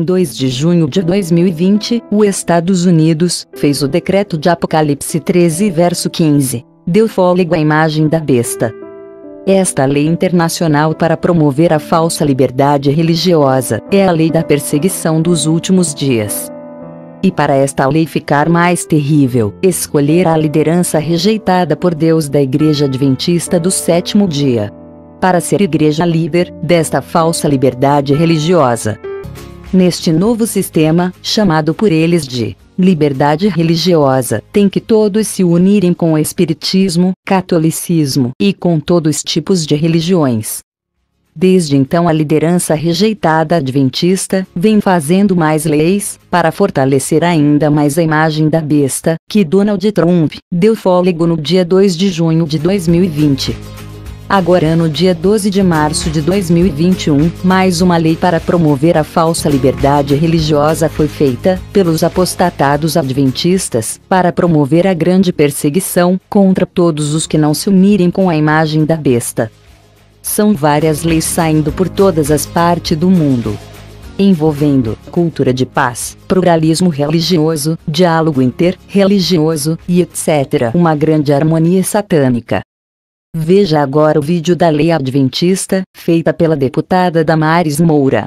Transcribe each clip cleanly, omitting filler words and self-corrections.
em 2 de junho de 2020, os Estados Unidos fez o decreto de Apocalipse 13, verso 15. Deu fôlego à imagem da besta. Esta lei internacional para promover a falsa liberdade religiosa é a lei da perseguição dos últimos dias. E para esta lei ficar mais terrível, escolher a liderança rejeitada por Deus da Igreja Adventista do Sétimo Dia, para ser igreja líder desta falsa liberdade religiosa. Neste novo sistema, chamado por eles de liberdade religiosa, tem que todos se unirem com o espiritismo, catolicismo e com todos os tipos de religiões. Desde então a liderança rejeitada adventista vem fazendo mais leis, para fortalecer ainda mais a imagem da besta, que Donald Trump deu fôlego no dia 2 de junho de 2020. Agora no dia 12 de março de 2021, mais uma lei para promover a falsa liberdade religiosa foi feita, pelos apostatados adventistas, para promover a grande perseguição, contra todos os que não se unirem com a imagem da besta. São várias leis saindo por todas as partes do mundo, envolvendo cultura de paz, pluralismo religioso, diálogo interreligioso, e etc. Uma grande harmonia satânica. Veja agora o vídeo da lei adventista, feita pela deputada Damares Moura.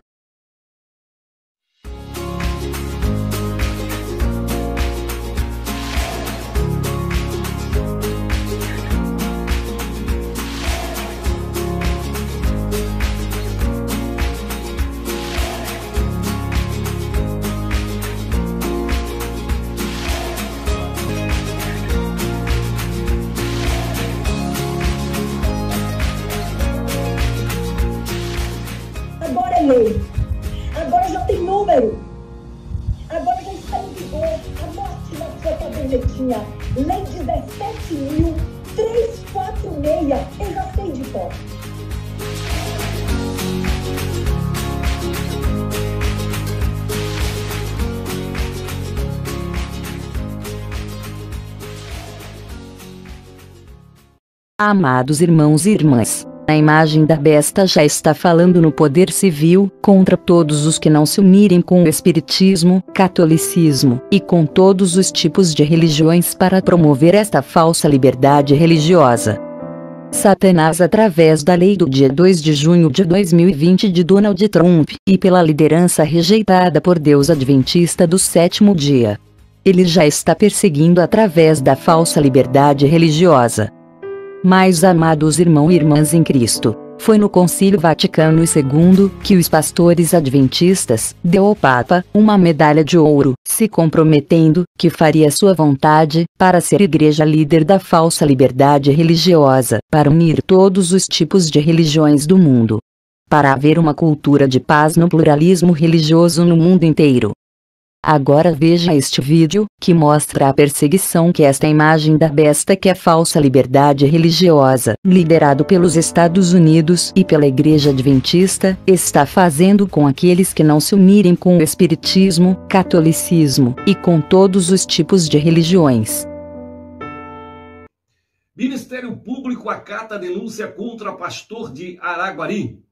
Lei. Agora já tem número. Agora já está em vigor a morte da sua cadernetinha. Lei 17.346. Eu já sei de cor. Amados irmãos e irmãs, a imagem da besta já está falando no poder civil, contra todos os que não se unirem com o espiritismo, catolicismo, e com todos os tipos de religiões para promover esta falsa liberdade religiosa. Satanás, através da lei do dia 2 de junho de 2020 de Donald Trump, e pela liderança rejeitada por Deus Adventista do Sétimo Dia, ele já está perseguindo através da falsa liberdade religiosa. Mas, amados irmãos e irmãs em Cristo, foi no Concílio Vaticano II que os pastores adventistas deu ao Papa uma medalha de ouro, se comprometendo que faria sua vontade para ser igreja líder da falsa liberdade religiosa, para unir todos os tipos de religiões do mundo, para haver uma cultura de paz no pluralismo religioso no mundo inteiro. Agora veja este vídeo, que mostra a perseguição que esta imagem da besta, que é falsa liberdade religiosa, liderado pelos Estados Unidos e pela Igreja Adventista, está fazendo com aqueles que não se unirem com o espiritismo, catolicismo, e com todos os tipos de religiões. Ministério Público acata a denúncia contra pastor de Araguari.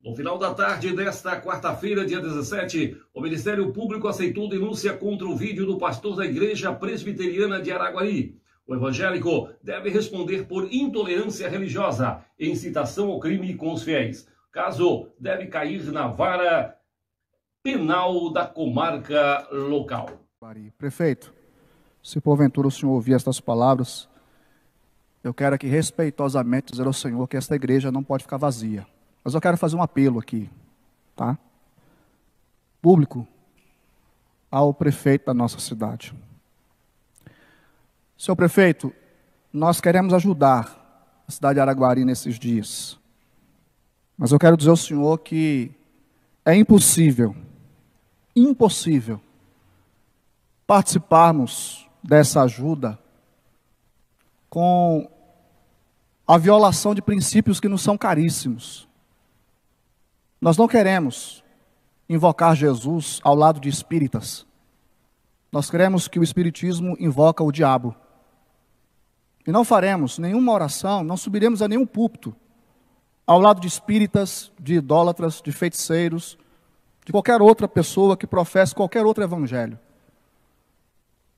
No final da tarde desta quarta-feira, dia 17, o Ministério Público aceitou denúncia contra o vídeo do pastor da Igreja Presbiteriana de Araguari. O evangélico deve responder por intolerância religiosa e incitação ao crime com os fiéis. Caso deve cair na vara penal da comarca local. Prefeito, se porventura o senhor ouvir estas palavras, eu quero aqui respeitosamente dizer ao senhor que esta igreja não pode ficar vazia. Mas eu quero fazer um apelo aqui, tá? Público, ao prefeito da nossa cidade. Senhor prefeito, nós queremos ajudar a cidade de Araguari nesses dias. Mas eu quero dizer ao senhor que é impossível participarmos dessa ajuda com a violação de princípios que nos são caríssimos. Nós não queremos invocar Jesus ao lado de espíritas. Nós queremos que o espiritismo invoca o diabo. E não faremos nenhuma oração, não subiremos a nenhum púlpito ao lado de espíritas, de idólatras, de feiticeiros, de qualquer outra pessoa que professe qualquer outro evangelho.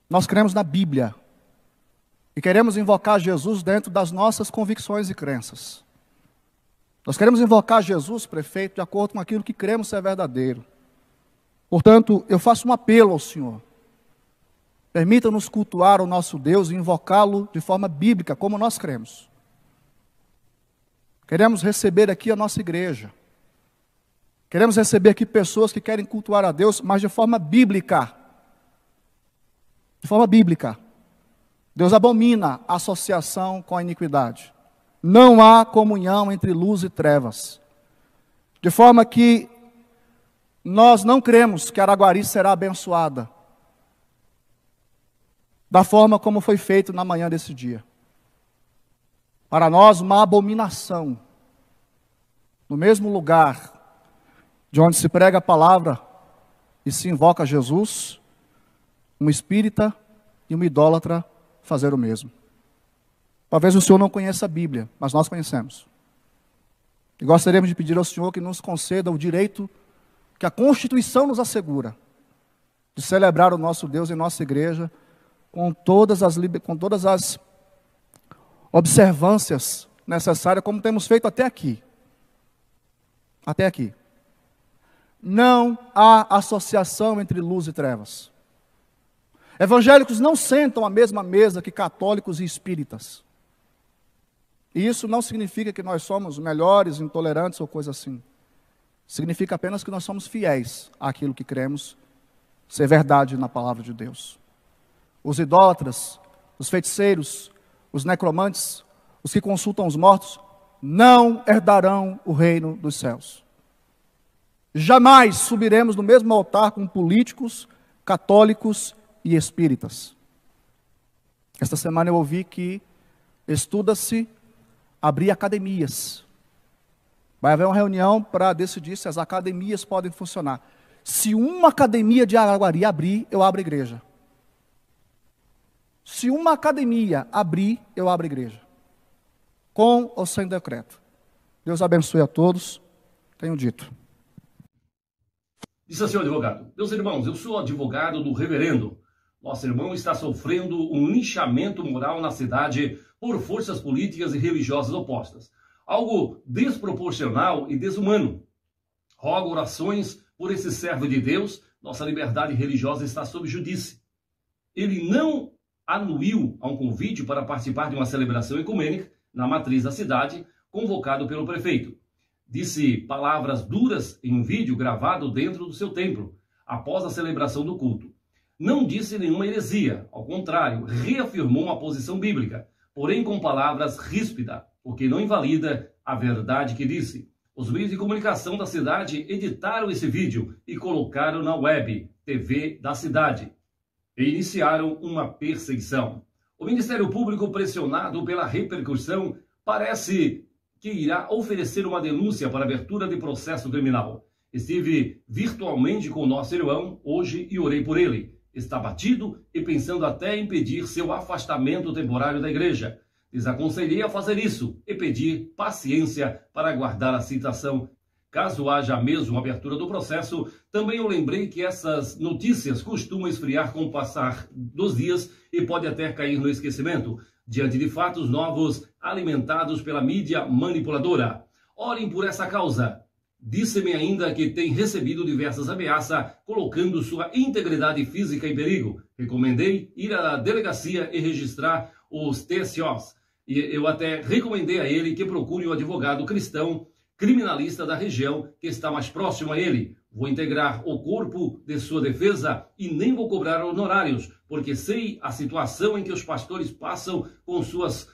Nós cremos na Bíblia e queremos invocar Jesus dentro das nossas convicções e crenças. Nós queremos invocar Jesus, prefeito, de acordo com aquilo que cremos ser verdadeiro. Portanto, eu faço um apelo ao Senhor. Permita-nos cultuar o nosso Deus e invocá-lo de forma bíblica, como nós cremos. Queremos receber aqui a nossa igreja. Queremos receber aqui pessoas que querem cultuar a Deus, mas de forma bíblica. De forma bíblica. Deus abomina a associação com a iniquidade. Não há comunhão entre luz e trevas. De forma que nós não cremos que Araguari será abençoada da forma como foi feito na manhã desse dia. Para nós, uma abominação. No mesmo lugar de onde se prega a palavra e se invoca Jesus, um espírita e um idólatra fazer o mesmo. Talvez o Senhor não conheça a Bíblia, mas nós conhecemos. E gostaríamos de pedir ao Senhor que nos conceda o direito que a Constituição nos assegura, de celebrar o nosso Deus em nossa igreja, com todas as observâncias necessárias, como temos feito até aqui. Até aqui. Não há associação entre luz e trevas. Evangélicos não sentam à mesma mesa que católicos e espíritas. E isso não significa que nós somos melhores, intolerantes ou coisa assim. Significa apenas que nós somos fiéis àquilo que cremos ser verdade na palavra de Deus. Os idólatras, os feiticeiros, os necromantes, os que consultam os mortos, não herdarão o reino dos céus. Jamais subiremos no mesmo altar com políticos, católicos e espíritas. Esta semana eu ouvi que estuda-se abrir academias. Vai haver uma reunião para decidir se as academias podem funcionar. Se uma academia de Araguari abrir, eu abro a igreja. Se uma academia abrir, eu abro a igreja. Com ou sem decreto. Deus abençoe a todos. Tenho dito. Disse assim o advogado: meus irmãos, eu sou advogado do reverendo. Nosso irmão está sofrendo um linchamento moral na cidade por forças políticas e religiosas opostas. Algo desproporcional e desumano. Rogo orações por esse servo de Deus. Nossa liberdade religiosa está sob judício. Ele não anuiu a um convite para participar de uma celebração ecumênica na matriz da cidade, convocado pelo prefeito. Disse palavras duras em um vídeo gravado dentro do seu templo, após a celebração do culto. Não disse nenhuma heresia, ao contrário, reafirmou uma posição bíblica, porém com palavras ríspidas, o que não invalida a verdade que disse. Os meios de comunicação da cidade editaram esse vídeo e colocaram na web TV da cidade. E iniciaram uma perseguição. O Ministério Público, pressionado pela repercussão, parece que irá oferecer uma denúncia para abertura de processo criminal. Estive virtualmente com o nosso irmão hoje e orei por ele. Está abatido e pensando até em pedir seu afastamento temporário da igreja. Desaconselhei a fazer isso e pedir paciência para aguardar a citação. Caso haja mesmo abertura do processo, também eu lembrei que essas notícias costumam esfriar com o passar dos dias e pode até cair no esquecimento, diante de fatos novos alimentados pela mídia manipuladora. Orem por essa causa. Disse-me ainda que tem recebido diversas ameaças, colocando sua integridade física em perigo. Recomendei ir à delegacia e registrar os TSOs. E eu até recomendei a ele que procure um advogado cristão criminalista da região que está mais próximo a ele. Vou integrar o corpo de sua defesa e nem vou cobrar honorários, porque sei a situação em que os pastores passam com suas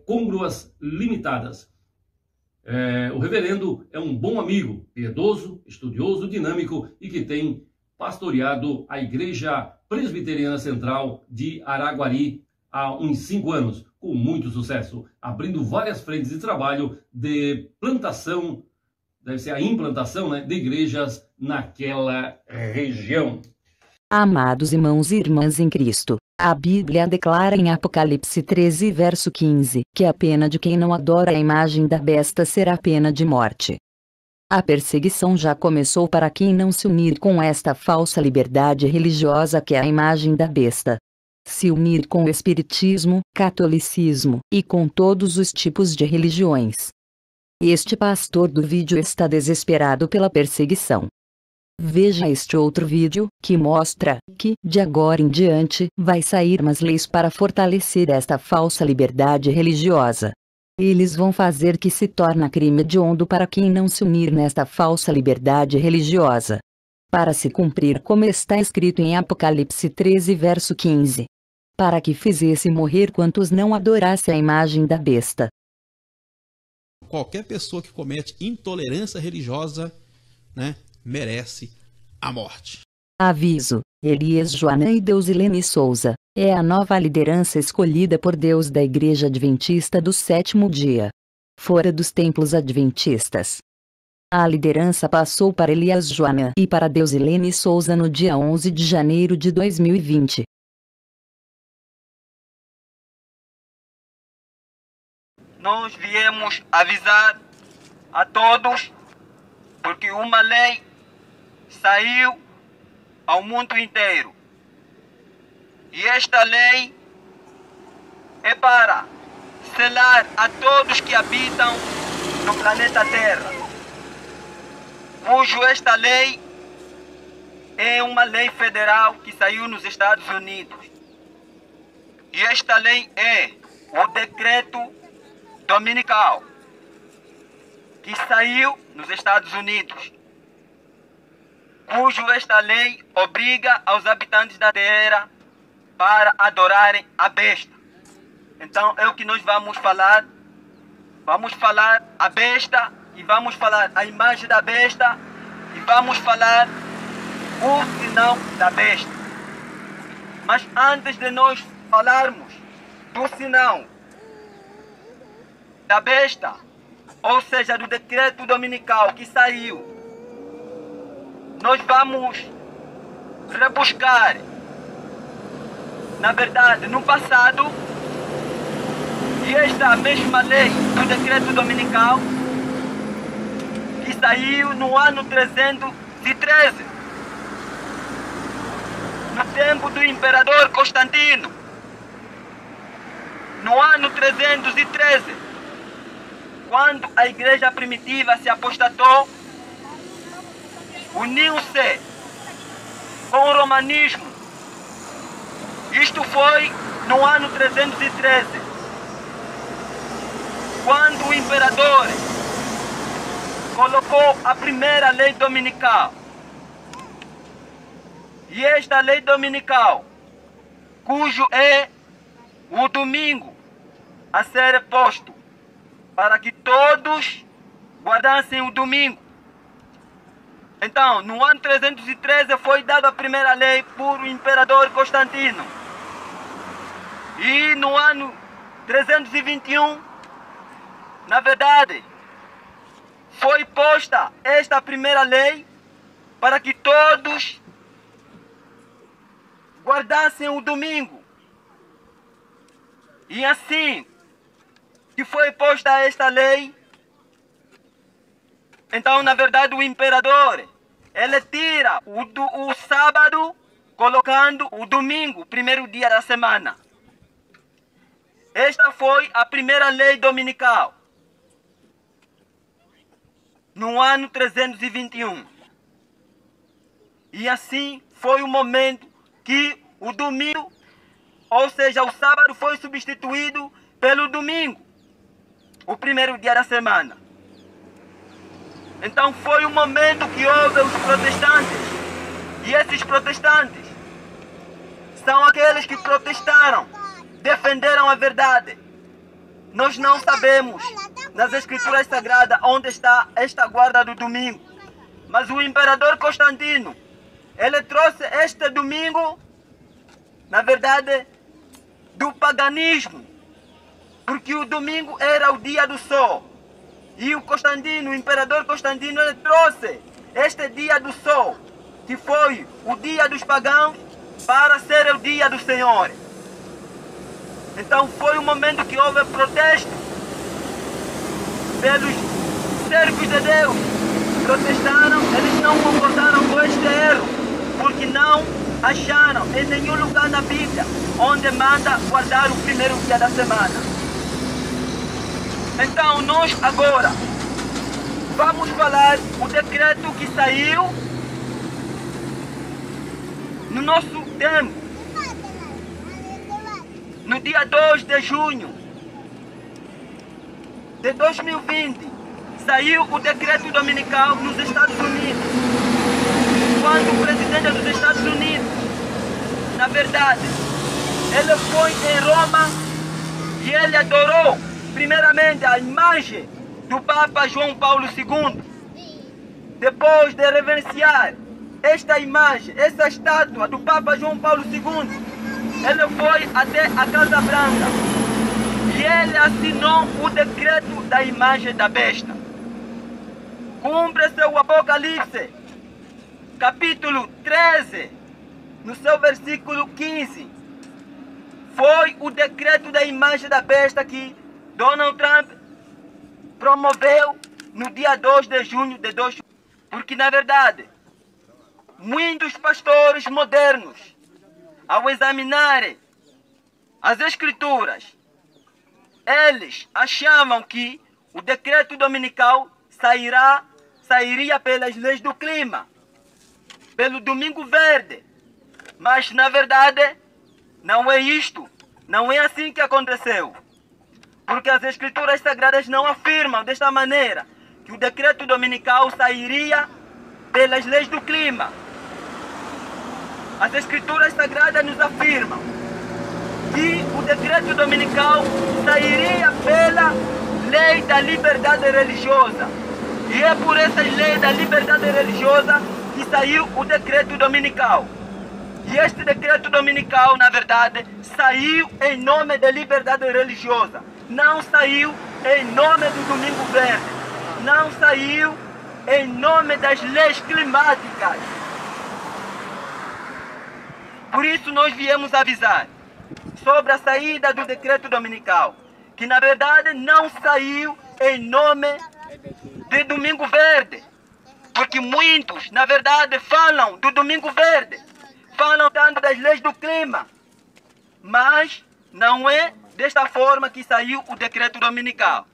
côngruas limitadas. O reverendo é um bom amigo, piedoso, estudioso, dinâmico e que tem pastoreado a Igreja Presbiteriana Central de Araguari há uns 5 anos, com muito sucesso, abrindo várias frentes de trabalho de plantação, deve ser a implantação, de igrejas naquela região. Amados irmãos e irmãs em Cristo, a Bíblia declara em Apocalipse 13, verso 15, que a pena de quem não adora a imagem da besta será a pena de morte. A perseguição já começou para quem não se unir com esta falsa liberdade religiosa que é a imagem da besta. Se unir com o espiritismo, catolicismo e com todos os tipos de religiões. Este pastor do vídeo está desesperado pela perseguição. Veja este outro vídeo, que mostra que, de agora em diante, vai sair umas leis para fortalecer esta falsa liberdade religiosa. Eles vão fazer que se torne crime hediondo para quem não se unir nesta falsa liberdade religiosa. Para se cumprir como está escrito em Apocalipse 13 verso 15. Para que fizesse morrer quantos não adorassem a imagem da besta. Qualquer pessoa que comete intolerância religiosa, merece a morte. Aviso: Elias Joanã e Deusilene Souza é a nova liderança escolhida por Deus da Igreja Adventista do Sétimo Dia. Fora dos templos adventistas. A liderança passou para Elias Joanã e para Deusilene Souza no dia 11 de janeiro de 2020. Nós viemos avisar a todos, porque uma lei saiu ao mundo inteiro. E esta lei é para selar a todos que habitam no planeta Terra. Cujo esta lei é uma lei federal que saiu nos Estados Unidos. E esta lei é o decreto dominical que saiu nos Estados Unidos, cujo esta lei obriga aos habitantes da terra para adorarem a besta. Então é o que nós vamos falar. Vamos falar a besta e vamos falar a imagem da besta e vamos falar o sinal da besta. Mas antes de nós falarmos do sinal da besta, ou seja, do decreto dominical que saiu, nós vamos rebuscar, na verdade, no passado, e esta mesma lei do decreto dominical que saiu no ano 313, no tempo do imperador Constantino, no ano 313, quando a igreja primitiva se apostatou, uniu-se com o romanismo. Isto foi no ano 313, quando o imperador colocou a primeira lei dominical. E esta lei dominical, cujo é o domingo a ser posto, para que todos guardassem o domingo. Então, no ano 313 foi dada a primeira lei por o imperador Constantino. E no ano 321, na verdade, foi posta esta primeira lei para que todos guardassem o domingo. E assim que foi posta esta lei, então, na verdade, o imperador, ele tira o sábado, colocando o domingo, primeiro dia da semana. Esta foi a primeira lei dominical, no ano 321. E assim foi o momento que o domingo, ou seja, o sábado, foi substituído pelo domingo, o primeiro dia da semana. Então foi o momento que houve os protestantes. E esses protestantes são aqueles que protestaram, defenderam a verdade. Nós não sabemos nas escrituras sagradas onde está esta guarda do domingo. Mas o imperador Constantino, ele trouxe este domingo, na verdade, do paganismo. Porque o domingo era o dia do sol. E o Constantino, o imperador Constantino, ele trouxe este dia do sol, que foi o dia dos pagãos, para ser o dia do Senhor. Então foi o momento que houve protesto pelos servos de Deus, protestaram, eles não concordaram com este erro, porque não acharam em nenhum lugar na Bíblia onde manda guardar o primeiro dia da semana. Então nós agora vamos falar o decreto que saiu no nosso tempo, no dia 2 de junho de 2020, saiu o decreto dominical nos Estados Unidos, quando o presidente dos Estados Unidos, na verdade, ele foi em Roma e ele adorou primeiramente a imagem do Papa João Paulo II. Depois de reverenciar esta imagem, essa estátua do Papa João Paulo II, ele foi até a Casa Branca e ele assinou o decreto da imagem da besta. Cumpre-se o Apocalipse, capítulo 13, no seu versículo 15. Foi o decreto da imagem da besta que Donald Trump promoveu no dia 2 de junho de 2020. Porque, na verdade, muitos pastores modernos, ao examinarem as Escrituras, eles achavam que o decreto dominical sairia pelas leis do clima, pelo Domingo Verde. Mas, na verdade, não é isto. Não é assim que aconteceu. Porque as Escrituras Sagradas não afirmam desta maneira que o decreto dominical sairia pelas leis do clima. As Escrituras Sagradas nos afirmam que o decreto dominical sairia pela lei da liberdade religiosa. E é por essa lei da liberdade religiosa que saiu o decreto dominical. E este decreto dominical, na verdade, saiu em nome da liberdade religiosa. Não saiu em nome do Domingo Verde. Não saiu em nome das leis climáticas. Por isso nós viemos avisar sobre a saída do decreto dominical, que na verdade não saiu em nome de Domingo Verde. Porque muitos, na verdade, falam do Domingo Verde, falam tanto das leis do clima, mas não é desta forma que saiu o decreto dominical.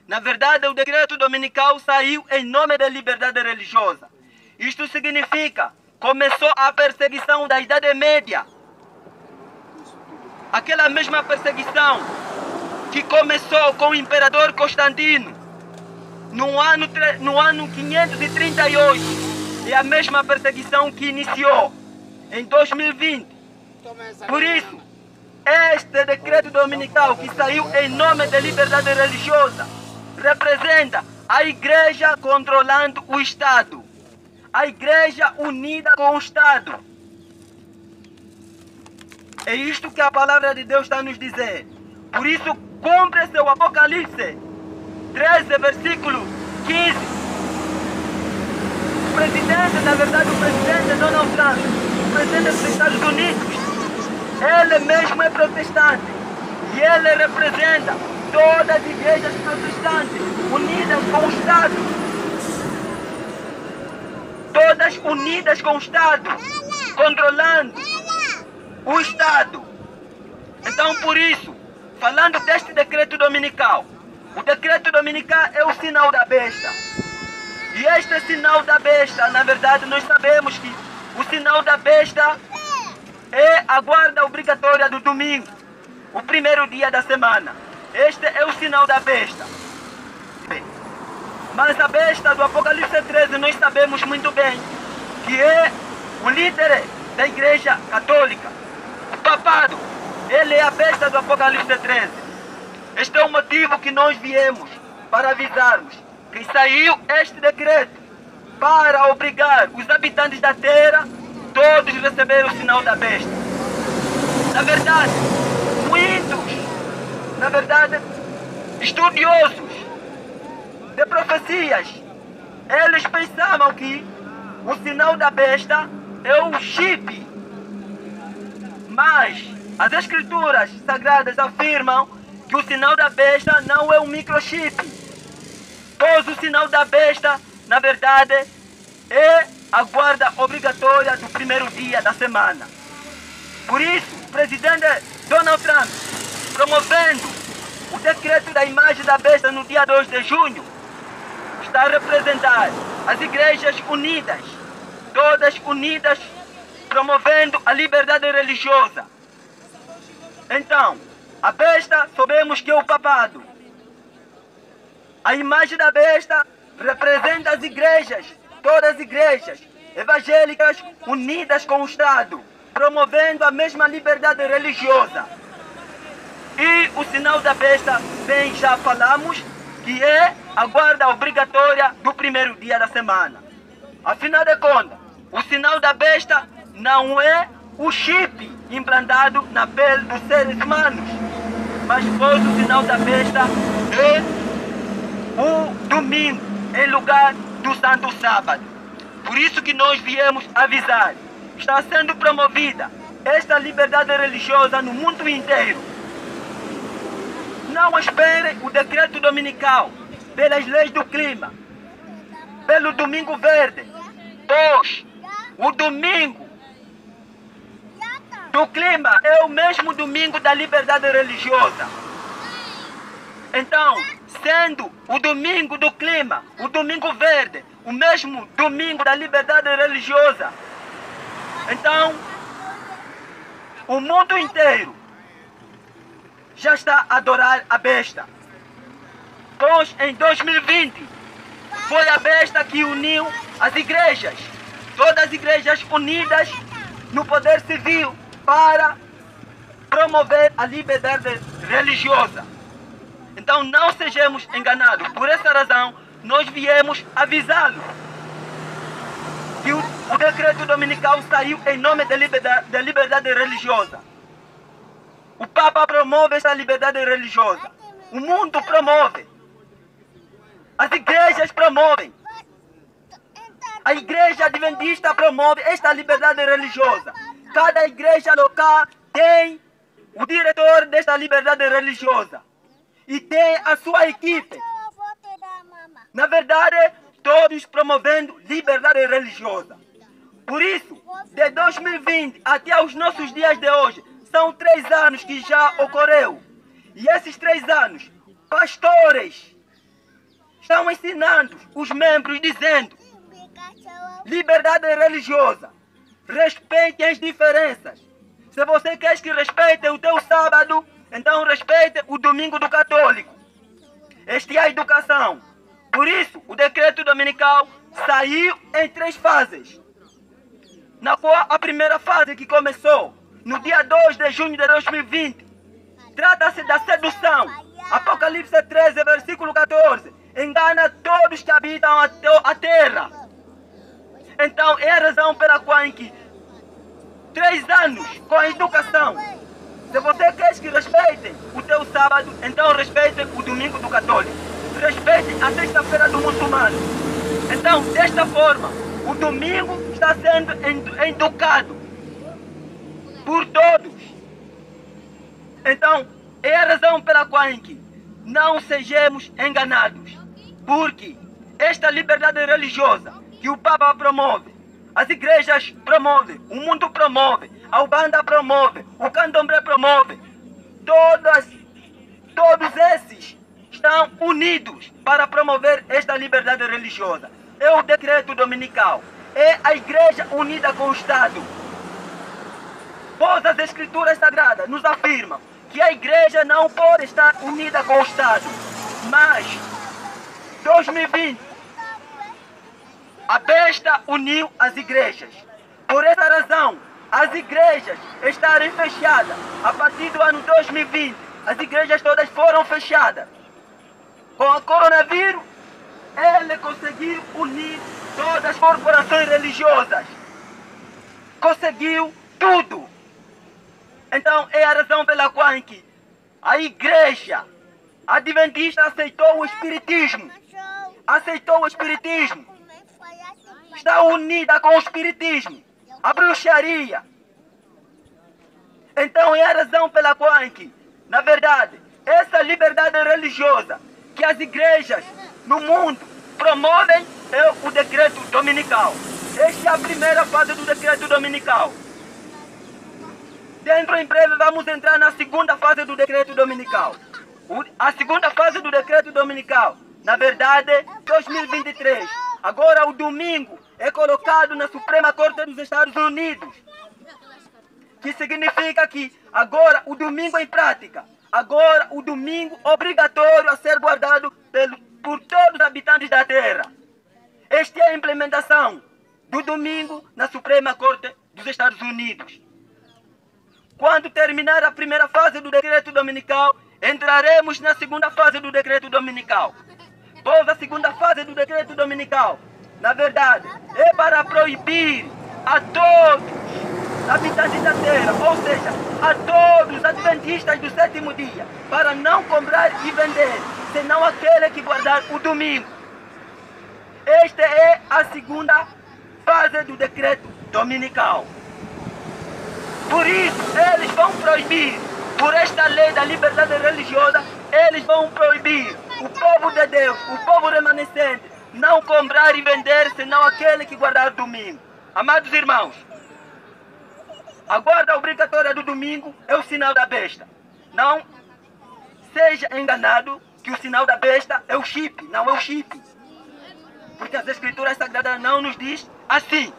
Na verdade, o decreto dominical saiu em nome da liberdade religiosa. Isto significa, começou a perseguição da Idade Média. Aquela mesma perseguição que começou com o imperador Constantino no ano 538. É a mesma perseguição que iniciou em 2020. Por isso, este decreto dominical que saiu em nome da liberdade religiosa representa a igreja controlando o Estado. A igreja unida com o Estado. É isto que a palavra de Deus está a nos dizer. Por isso, cumpre-se o Apocalipse 13, versículo 15. O presidente, na verdade, o presidente Donald Trump, o presidente dos Estados Unidos, ele mesmo é protestante. E ele representa todas as igrejas protestantes unidas com o Estado. Todas unidas com o Estado, controlando o Estado. Então, por isso, falando deste decreto dominical, o decreto dominical é o sinal da besta. E este sinal da besta, na verdade, nós sabemos que o sinal da besta é a guarda obrigatória do domingo, o primeiro dia da semana. Este é o sinal da besta. Mas a besta do Apocalipse 13, nós sabemos muito bem que é o líder da Igreja Católica, o papado. Ele é a besta do Apocalipse 13. Este é o motivo que nós viemos para avisarmos que saiu este decreto para obrigar os habitantes da terra todos a receber o sinal da besta. Na verdade, muitos, na verdade, estudiosos de profecias, eles pensavam que o sinal da besta é o chip. Mas as Escrituras Sagradas afirmam que o sinal da besta não é um microchip, pois o sinal da besta na verdade, é a guarda obrigatória do primeiro dia da semana. Por isso, o presidente Donald Trump, promovendo o decreto da imagem da besta no dia 2 de junho, está a representar as igrejas unidas, todas unidas, promovendo a liberdade religiosa. Então, a besta, sabemos que é o papado. A imagem da besta representa as igrejas, todas as igrejas evangélicas unidas com o Estado, promovendo a mesma liberdade religiosa. E o sinal da besta, bem, já falamos, que é a guarda obrigatória do primeiro dia da semana. Afinal de contas, o sinal da besta não é o chip implantado na pele dos seres humanos, mas pois o sinal da besta é o domingo, em lugar do santo sábado. Por isso que nós viemos avisar. Está sendo promovida esta liberdade religiosa no mundo inteiro. Não espere o decreto dominical pelas leis do clima, pelo domingo verde, pois o domingo do clima é o mesmo domingo da liberdade religiosa. Então, sendo o domingo do clima, o domingo verde, o mesmo domingo da liberdade religiosa, então, o mundo inteiro já está a adorar a besta. Pois em 2020 foi a besta que uniu as igrejas, todas as igrejas unidas no poder civil para promover a liberdade religiosa. Então não sejamos enganados. Por essa razão, nós viemos avisá-lo que o decreto dominical saiu em nome da liberdade religiosa. O Papa promove essa liberdade religiosa. O mundo promove. As igrejas promovem. A igreja adventista promove esta liberdade religiosa. Cada igreja local tem o diretor desta liberdade religiosa. E tem a sua equipe. Na verdade, todos promovendo liberdade religiosa. Por isso, de 2020 até os nossos dias de hoje, são 3 anos que já ocorreu. E esses 3 anos, pastores estão ensinando os membros, dizendo: liberdade religiosa, respeite as diferenças. Se você quer que respeite o teu sábado, então respeite o domingo do católico. Esta é a educação. Por isso, o decreto dominical saiu em 3 fases. Na qual a primeira fase, que começou no dia 2 de junho de 2020, trata-se da sedução. Apocalipse 13, versículo 14. Engana todos que habitam a terra. Então, é a razão pela qual em que 3 anos com a educação. Se você quer que respeite o teu sábado, então respeite o domingo do católico. Respeite a sexta-feira do muçulmano. Então, desta forma, o domingo está sendo educado por todos. Então, é a razão pela qual em que não sejamos enganados. Porque esta liberdade religiosa que o Papa promove, as igrejas promovem, o mundo promove, a Ubanda promove, o Candomblé promove, todos esses estão unidos para promover esta liberdade religiosa. É o decreto dominical, é a igreja unida com o Estado. Pois as escrituras sagradas nos afirmam que a igreja não pode estar unida com o Estado. Mas, 2020, a besta uniu as igrejas. Por essa razão, as igrejas estarem fechadas. A partir do ano 2020, as igrejas todas foram fechadas. Com o coronavírus, ele conseguiu unir todas as corporações religiosas. Conseguiu tudo. Então, é a razão pela qual que a igreja adventista aceitou o espiritismo. Aceitou o espiritismo. Está unida com o espiritismo, a bruxaria. Então, é a razão pela qual que, na verdade, essa liberdade religiosa que as igrejas no mundo promovem é o decreto dominical. Esta é a primeira fase do decreto dominical. Dentro em breve vamos entrar na segunda fase do decreto dominical. A segunda fase do decreto dominical, na verdade, 2023. Agora o domingo é colocado na Suprema Corte dos Estados Unidos. Que significa que agora o domingo em prática, agora o domingo obrigatório a ser guardado por todos os habitantes da terra. Esta é a implementação do domingo na Suprema Corte dos Estados Unidos. Quando terminar a primeira fase do decreto dominical, entraremos na segunda fase do decreto dominical. Pois a segunda fase do decreto dominical, na verdade, é para proibir a todos os habitantes da terra, ou seja, a todos os adventistas do sétimo dia, para não comprar e vender, senão aquele que guardar o domingo. Esta é a segunda fase do decreto dominical. Por isso, eles vão proibir, por esta lei da liberdade religiosa, eles vão proibir o povo de Deus, o povo remanescente, não comprar e vender, senão aquele que guardar o domingo. Amados irmãos, a guarda obrigatória do domingo é o sinal da besta. Não seja enganado que o sinal da besta é o chip, não é o chip. Porque as escrituras sagradas não nos diz assim.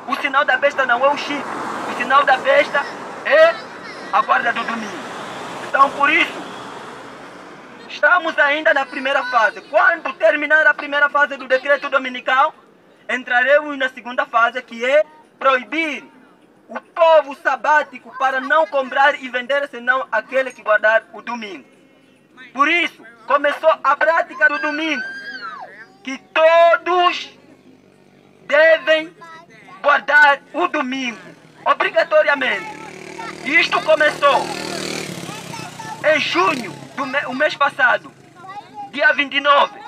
O sinal da besta não é o chip. O sinal da besta é a guarda do domingo. Então, por isso, estamos ainda na primeira fase. Quando terminar a primeira fase do decreto dominical, entraremos na segunda fase, que é proibir o povo sabático para não comprar e vender, senão aquele que guardar o domingo. Por isso, começou a prática do domingo, que todos devem guardar o domingo, obrigatoriamente. Isto começou em junho do mês passado, dia 29.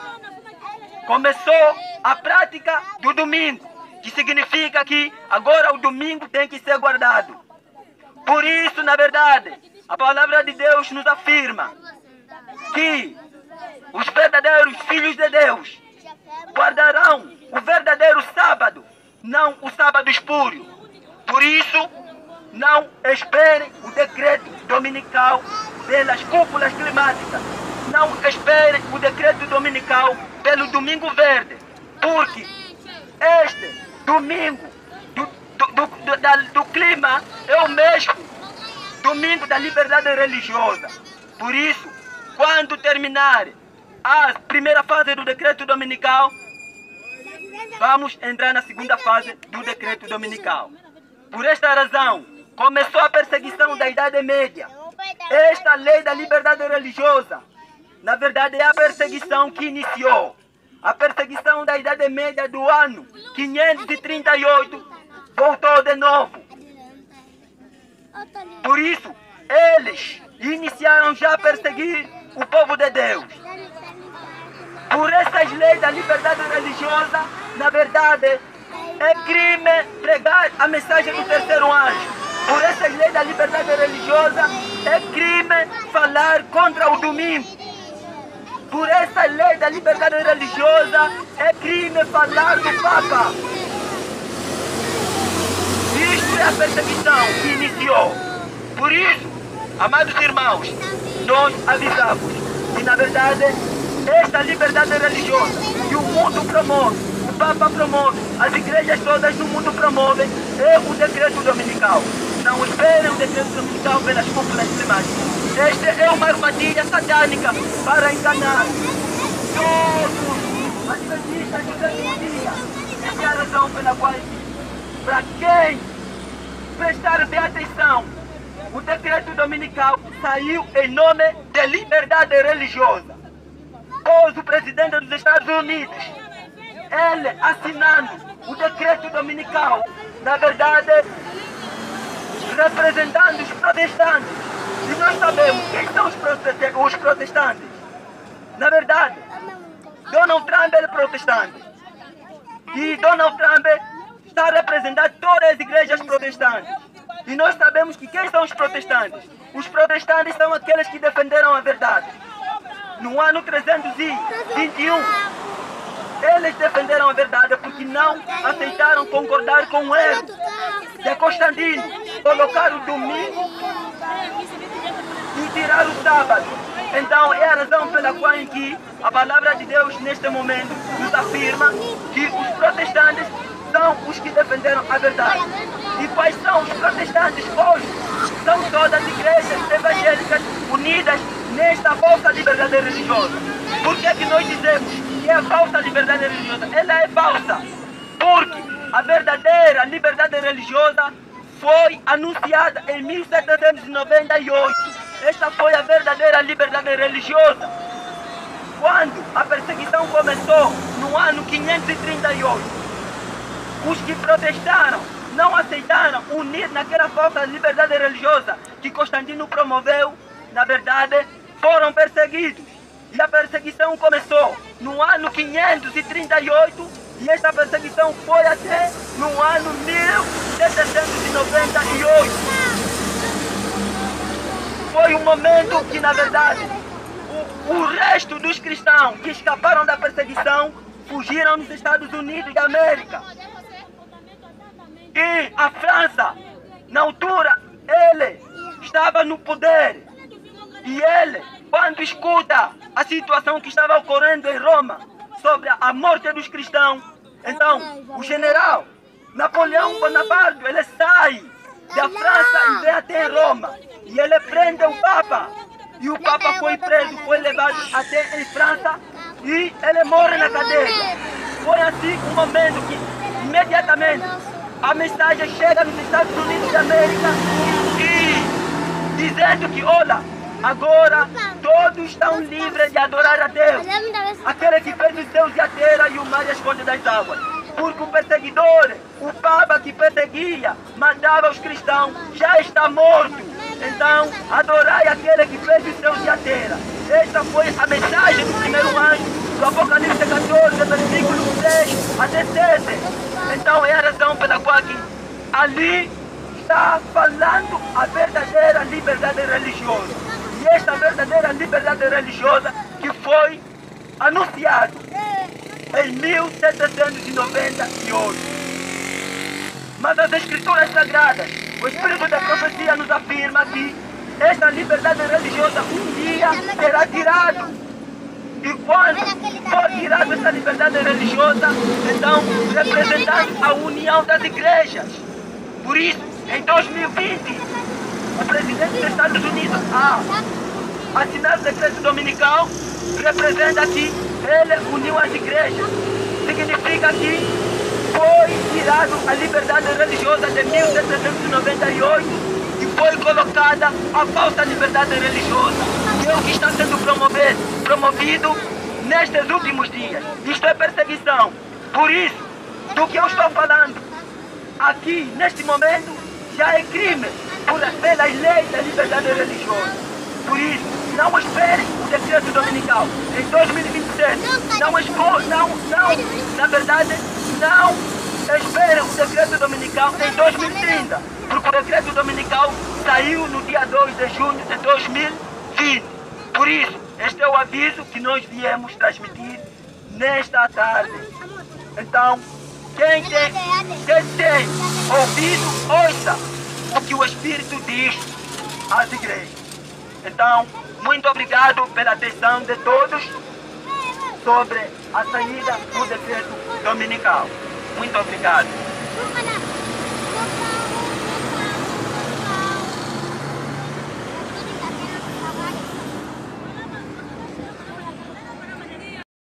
Começou a prática do domingo, que significa que agora o domingo tem que ser guardado. Por isso, na verdade, a palavra de Deus nos afirma que os verdadeiros filhos de Deus guardarão o verdadeiro sábado, não o sábado espúrio. Por isso, não esperem o decreto dominical pelas cúpulas climáticas. Não esperem o decreto dominical pelo Domingo Verde, porque este domingo do clima é o mesmo domingo da liberdade religiosa. Por isso, quando terminar a primeira fase do decreto dominical, vamos entrar na segunda fase do decreto dominical. Por esta razão, começou a perseguição da Idade Média. Esta lei da liberdade religiosa, na verdade, é a perseguição que iniciou. A perseguição da Idade Média do ano 538 voltou de novo. Por isso, eles iniciaram já a perseguir o povo de Deus. Por essas leis da liberdade religiosa, na verdade, é crime pregar a mensagem do terceiro anjo. Por essas leis da liberdade religiosa, é crime falar contra o domingo. Por essa lei da liberdade religiosa, é crime falar do Papa. Isto é a perseguição que iniciou. Por isso, amados irmãos, nós avisamos que, na verdade, esta liberdade religiosa que o mundo promove, o Papa promove, as igrejas todas no mundo promovem, é o decreto dominical. Não esperem o decreto dominical pelas cúpulas climáticas. Esta é uma armadilha satânica para enganar todos os adventistas do sétimo dia. Esta é a razão pela qual, para quem prestar bem atenção, o decreto dominical saiu em nome de liberdade religiosa. Pois o presidente dos Estados Unidos, ele assinando o decreto dominical, na verdade, representando os protestantes. E nós sabemos quem são os protestantes. Na verdade, Donald Trump é protestante. E Donald Trump está representando todas as igrejas protestantes. E nós sabemos que quem são os protestantes? Os protestantes são aqueles que defenderam a verdade. No ano 321, Eles defenderam a verdade porque não aceitaram concordar com o erro de Constantino, colocar o domingo e tirar o sábado. Então é a razão pela qual em que a palavra de Deus neste momento nos afirma que os protestantes são os que defenderam a verdade. E quais são os protestantes hoje? São todas as igrejas evangélicas unidas nesta falsa liberdade religiosa. Por que é que nós dizemos que é a falsa liberdade religiosa? Ela é falsa porque a verdadeira liberdade religiosa foi anunciada em 1798. Esta foi a verdadeira liberdade religiosa. Quando a perseguição começou no ano 538, os que protestaram não aceitaram unir naquela falsa liberdade religiosa que Constantino promoveu, na verdade, foram perseguidos. E a perseguição começou no ano 538 e esta perseguição foi até no ano 1798. Foi um momento que, na verdade, o resto dos cristãos que escaparam da perseguição fugiram nos Estados Unidos da América. E a França, na altura, ele estava no poder. E ele, quando escuta a situação que estava ocorrendo em Roma sobre a morte dos cristãos, então o general Napoleão Bonaparte, ele sai da França e vem até Roma. E ele prende o Papa. E o Papa foi preso, foi levado até em França e ele morre na cadeia. Foi assim um momento que imediatamente a mensagem chega nos Estados Unidos da América e dizendo que, olha, agora todos estão livres de adorar a Deus. Aquele que fez os céus e a terra e o mar e as fontes das águas. Porque o perseguidor, o Papa que perseguia, mandava os cristãos, já está morto. Então, adorai aquele que fez os céus e a terra. Esta foi a mensagem do primeiro anjo, do Apocalipse 14, versículo 6 até 7. Então, é a razão pela qual aqui, ali está falando a verdadeira liberdade religiosa. E esta verdadeira liberdade religiosa que foi anunciada em 1798. Mas as Escrituras Sagradas, o Espírito da Profecia nos afirma que esta liberdade religiosa um dia será tirada. E quando for tirada esta liberdade religiosa, então representando a união das igrejas. Por isso, em 2020, o presidente dos Estados Unidos, assinar o decreto dominical, representa que ele uniu as igrejas. Significa que foi tirado a liberdade religiosa de 1798 e foi colocada a falsa liberdade religiosa, que é o que está sendo promovido nestes últimos dias. Isto é perseguição. Por isso, do que eu estou falando aqui, neste momento, já é crime pelas leis da liberdade religiosa. Por isso, não espere o decreto dominical em 2027. Não espere o decreto dominical em 2030. Porque o decreto dominical saiu no dia 2 de junho de 2020. Por isso, este é o aviso que nós viemos transmitir nesta tarde. Então, quem tem ouvido, ouça o que o Espírito diz às igrejas. Então, muito obrigado pela atenção de todos sobre a saída do decreto dominical. Muito obrigado.